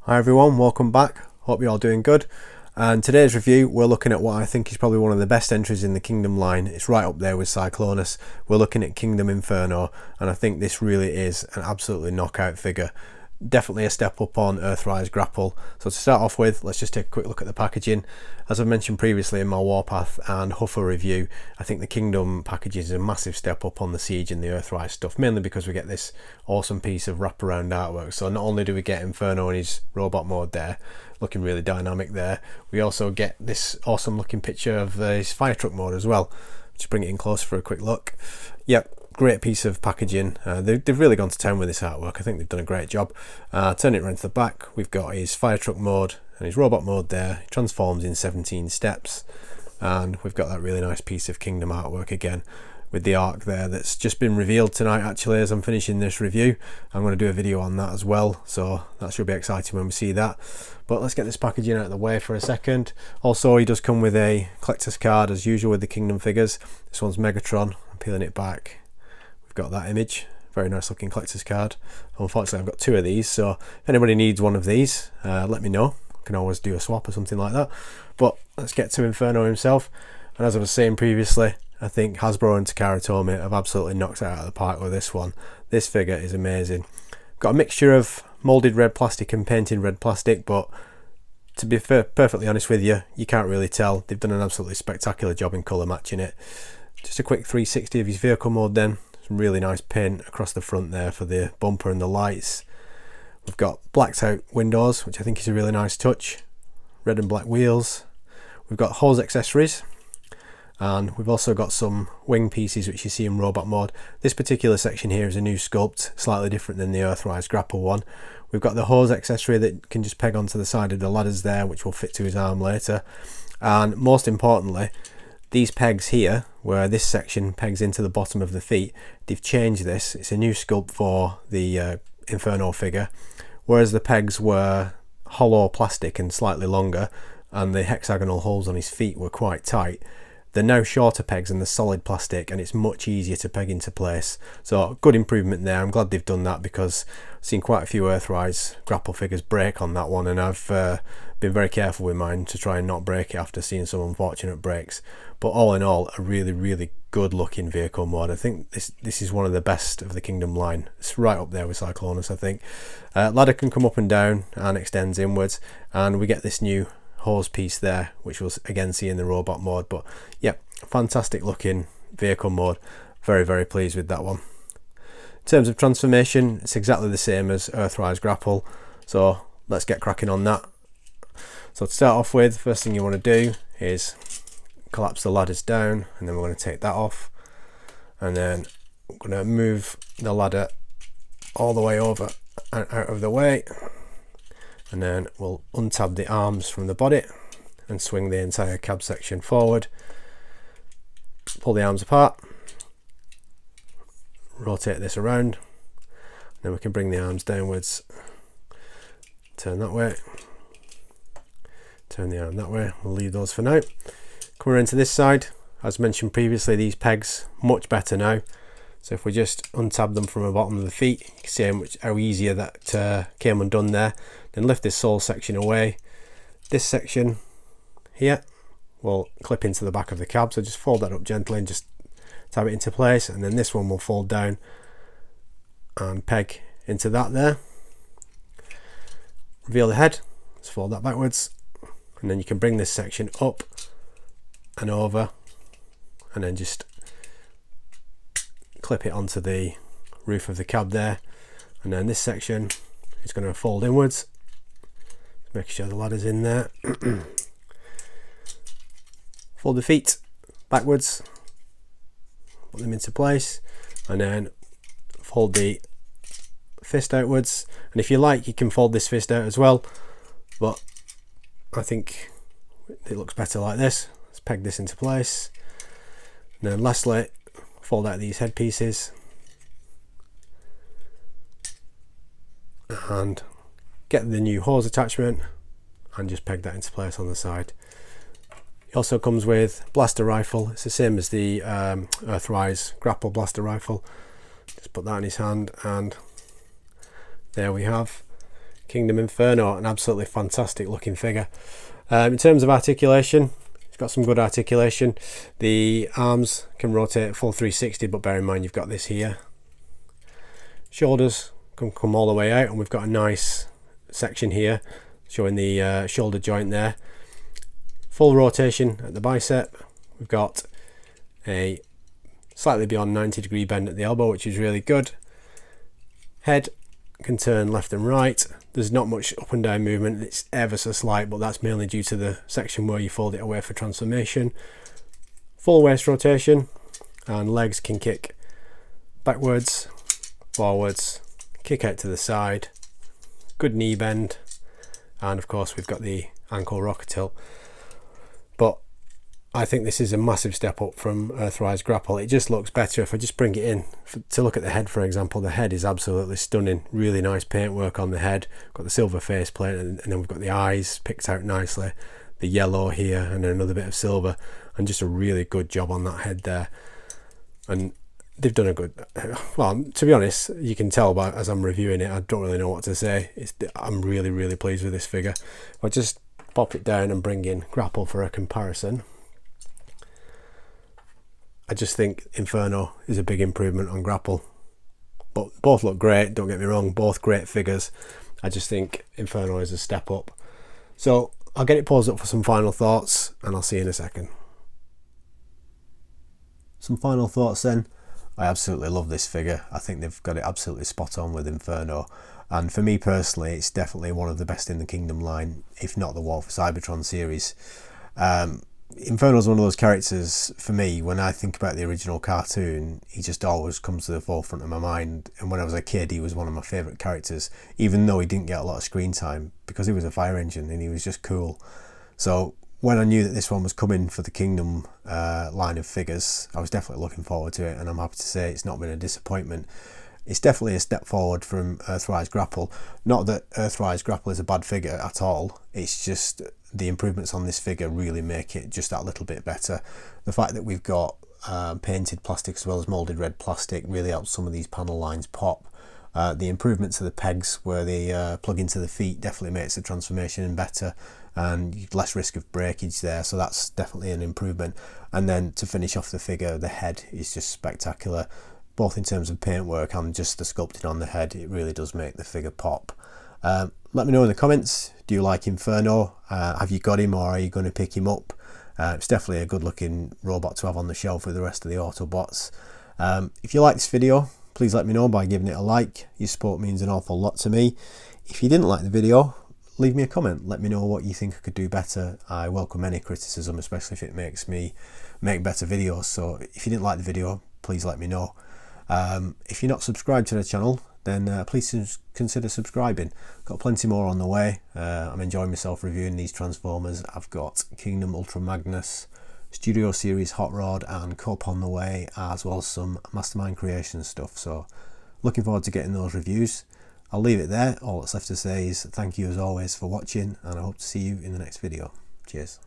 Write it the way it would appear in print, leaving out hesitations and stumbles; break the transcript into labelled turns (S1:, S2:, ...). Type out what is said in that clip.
S1: Hi everyone, welcome back. Hope you're all doing good. And today's review, we're looking at what I think is probably one of the best entries in the Kingdom line. It's right up there with Cyclonus. We're looking at Kingdom Inferno, and I think this really is an absolutely knockout figure. Definitely a step up on Earthrise GRAPPLE. So to start off with, let's just take a quick look at the packaging. As I mentioned previously in my Warpath and Huffer review, I think the Kingdom packaging is a massive step up on the Siege and the Earthrise stuff, mainly because we get this awesome piece of wraparound artwork. So not only do we get Inferno in his robot mode there, looking really dynamic there, we also get this awesome looking picture of his fire truck mode as well. Just bring it in close for a quick look. Yep. Great piece of packaging. They've really gone to town with this artwork. I think they've done a great job. Turn it around to the back, we've got his fire truck mode and his robot mode there. He transforms in 17 steps, and we've got that really nice piece of Kingdom artwork again with the arc there that's just been revealed tonight. Actually, as I'm finishing this review, I'm going to do a video on that as well, so that should be exciting when we see that. But let's get this packaging out of the way for a second. Also, he does come with a collector's card as usual with the Kingdom figures. This one's Megatron. I'm peeling it back. Got that image, very nice looking collector's card. Unfortunately I've got two of these, so if anybody needs one of these, let me know. I can always do a swap or something like that. But let's get to Inferno himself. And as I was saying previously, I think Hasbro and Takara Tomy have absolutely knocked it out of the park with this one. This figure is amazing. Got a mixture of moulded red plastic and painted red plastic, but to be perfectly honest with you, you can't really tell. They've done an absolutely spectacular job in colour matching it. Just a quick 360 of his vehicle mode then. Some really nice paint across the front there for the bumper and the lights. We've got blacked out windows, which I think is a really nice touch. Red and black wheels. We've got hose accessories, and we've also got some wing pieces which you see in robot mode. This particular section here is a new sculpt, slightly different than the Earthrise GRAPPLE one. We've got the hose accessory that can just peg onto the side of the ladders there, which will fit to his arm later. And most importantly, these pegs here, where this section pegs into the bottom of the feet, they've changed this. It's a new sculpt for the Inferno figure, whereas the pegs were hollow plastic and slightly longer, and the hexagonal holes on his feet were quite tight. They're now shorter pegs and they're solid plastic, and it's much easier to peg into place. So good improvement there. I'm glad they've done that, because I've seen quite a few Earthrise GRAPPLE figures break on that one, and I've been very careful with mine to try and not break it after seeing some unfortunate breaks. But all in all, a really good looking vehicle mod. I think this is one of the best of the Kingdom line. It's right up there with Cyclonus, I think. Ladder can come up and down and extends inwards, and we get this new hose piece there, which we'll again see in the robot mode. But yeah, fantastic looking vehicle mode. Very pleased with that one. In terms of transformation, it's exactly the same as Earthrise GRAPPLE, so let's get cracking on that. So to start off with, first thing you want to do is collapse the ladders down, and then we're going to take that off, and then we're going to move the ladder all the way over and out of the way, and then we'll untab the arms from the body and swing the entire cab section forward, pull the arms apart, rotate this around, then we can bring the arms downwards, turn that way, turn the arm that way. We'll leave those for now. Coming into this side, as mentioned previously, these pegs much better now. So if we just untab them from the bottom of the feet, you can see how easier that came undone there. Then lift this sole section away. This section here will clip into the back of the cab, so just fold that up gently and just tab it into place, and then this one will fold down and peg into that there. Reveal the head, let's fold that backwards, and then you can bring this section up and over, and then just clip it onto the roof of the cab there, and then this section is going to fold inwards. Make sure the ladder's in there. Fold the feet backwards, put them into place, and then fold the fist outwards. And if you like, you can fold this fist out as well, but I think it looks better like this. Let's peg this into place, and then lastly fold out these head pieces and get the new hose attachment and just peg that into place on the side. It also comes with blaster rifle. It's the same as the Earthrise GRAPPLE blaster rifle. Just put that in his hand, and there we have Kingdom Inferno, an absolutely fantastic looking figure. In terms of articulation, it's got some good articulation. The arms can rotate full 360, but bear in mind you've got this here. Shoulders can come all the way out, and we've got a nice section here showing the shoulder joint there. Full rotation at the bicep. We've got a slightly beyond 90-degree bend at the elbow, which is really good. Head can turn left and right. There's not much up and down movement, it's ever so slight, but that's mainly due to the section where you fold it away for transformation. Full waist rotation, and legs can kick backwards, forwards, kick out to the side, good knee bend, and of course we've got the ankle rocker tilt. But I think this is a massive step up from Earthrise GRAPPLE. It just looks better. If I just bring it in to look at the head, for example, the head is absolutely stunning. Really nice paintwork on the head. Got the silver faceplate, and then we've got the eyes picked out nicely. The yellow here, and then another bit of silver, and just a really good job on that head there. And they've done a good, well, to be honest, you can tell by as I'm reviewing it, I don't really know what to say. I'm really pleased with this figure. If I just pop it down and bring in Grapple for a comparison, I just think Inferno is a big improvement on Grapple. But both look great, don't get me wrong, both great figures. I just think Inferno is a step up. So I'll get it paused up for some final thoughts, and I'll see you in a second. Some final thoughts then. I absolutely love this figure. I think they've got it absolutely spot on with Inferno. And for me personally, it's definitely one of the best in the Kingdom line, if not the War for Cybertron series. Inferno is one of those characters, for me, when I think about the original cartoon, he just always comes to the forefront of my mind. And when I was a kid, he was one of my favourite characters, even though he didn't get a lot of screen time, because he was a fire engine and he was just cool. So when I knew that this one was coming for the Kingdom line of figures, I was definitely looking forward to it, and I'm happy to say it's not been a disappointment. It's definitely a step forward from Earthrise GRAPPLE. Not that Earthrise GRAPPLE is a bad figure at all, it's just the improvements on this figure really make it just that little bit better. The fact that we've got painted plastic as well as moulded red plastic really helps some of these panel lines pop. The improvements to the pegs where they plug into the feet definitely makes the transformation better, and less risk of breakage there, so that's definitely an improvement. And then to finish off the figure, the head is just spectacular, both in terms of paintwork and just the sculpting on the head. It really does make the figure pop. Let me know in the comments, do you like Inferno? Have you got him, or are you going to pick him up? It's definitely a good looking robot to have on the shelf with the rest of the Autobots. If you like this video, please let me know by giving it a like. Your support means an awful lot to me. If you didn't like the video, leave me a comment. Let me know what you think I could do better. I welcome any criticism, especially if it makes me make better videos. So if you didn't like the video, please let me know. If you're not subscribed to the channel, then please consider subscribing. Got plenty more on the way. I'm enjoying myself reviewing these Transformers. I've got Kingdom Ultra Magnus, Studio Series Hot Rod and Cup on the way, as well as some Mastermind Creation stuff. So looking forward to getting those reviews. I'll leave it there. All that's left to say is thank you as always for watching, and I hope to see you in the next video. Cheers.